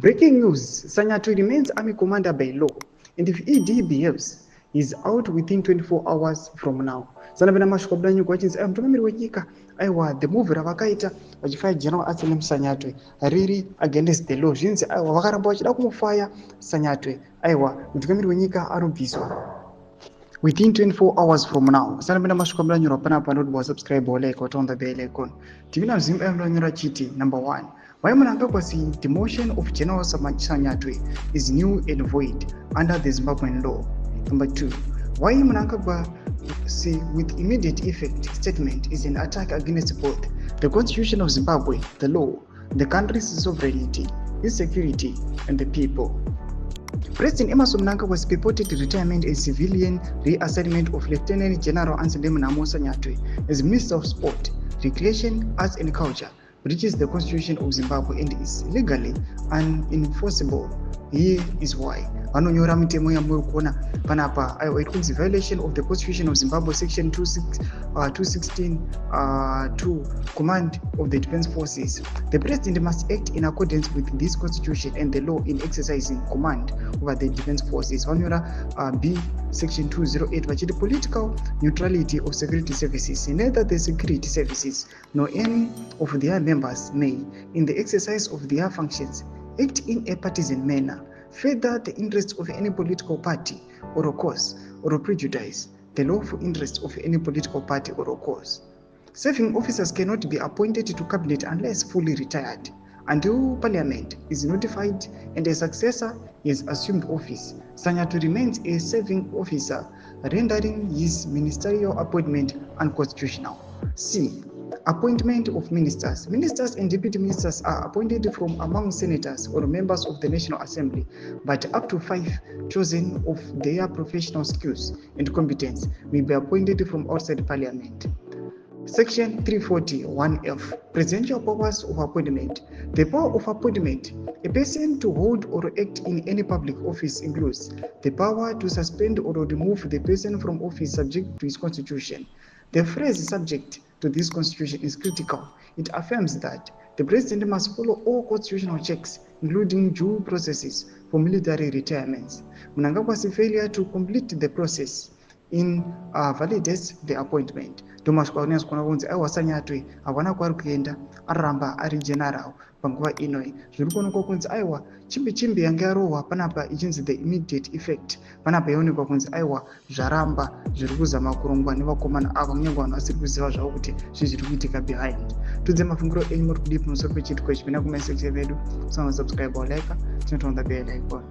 Breaking news, Sanyatwe remains army commander by law, and if ED behaves, he's out within 24 hours from now. Sanapena mashikobdanyu kwachinzi mtungamiri wenyika aiwa the move ravakaita vachifaya General Asylum Sanyatwe riri against the law zvinzi aiwa vakaramba vachida kumufaya Sanyatwe aiwa mutungamiri wenyika arobviswa within 24 hours from now. Sanapena mashikobdanyu panapa ndodwa subscribe like on the bell icon. Tivina Zim amdanyura chiti number 1. Why mnangagwaZim demotion of General Sanyatwe is new and void under the Zimbabwean law. Number 2. Why mnangagwaZim with immediate effect statement is an attack against both the Constitution of Zimbabwe, the law, the country's sovereignty, its security, and the people. President Emmerson Mnangagwa's purported retirement and civilian reassignment of Lieutenant General Sanyatwe as Minister of Sport, Recreation, Arts and Culture breaches the Constitution of Zimbabwe and is legally unenforceable. Here is why. Vanonyora mitemo yamuri kuona panapa it comes violation of the Constitution of Zimbabwe section 216 to command of the defense forces. The president must act in accordance with this constitution and the law in exercising command over the defense forces. Vanonyora B section 208 vachiti political neutrality of security services. Neither the security services nor any of their members may, in the exercise of their functions, act in a partisan manner, further the interests of any political party or a cause, or prejudice the lawful interests of any political party or a cause. Serving officers cannot be appointed to cabinet unless fully retired, until Parliament is notified and a successor is assumed office. Sanyatwe remains a serving officer, rendering his ministerial appointment unconstitutional. C. Appointment of ministers. Ministers and deputy ministers are appointed from among senators or members of the National Assembly, but up to 5 chosen of their professional skills and competence may be appointed from outside Parliament. Section 341F. Presidential powers of appointment. The power of appointment a person to hold or act in any public office includes the power to suspend or remove the person from office subject to his constitution. The phrase subject to this constitution is critical. It affirms that the president must follow all constitutional checks, including due processes for military retirements. Mnangagwa's failure to complete the process invalidates the appointment. Thomas Kwaunas Konawunzi Sanyatwe awana kwari kuenda aramba ari general panguva inoi zviri kuonekwa kunzi aiwa chimbi yange yarohwa panapa ichinzi the immediate effect panapa yaonekwa kunzi aiwa zvaramba zviri kuzama kurongwa nevakomana ava kunyange vanhu vasiri kuziva zvavo kuti zviri kuitika behind. Tudze mafungiro enyu muri kudii pamusoro pechitiko ichi pina kumasection vedu. Subscribe or like, turn on the bell icon.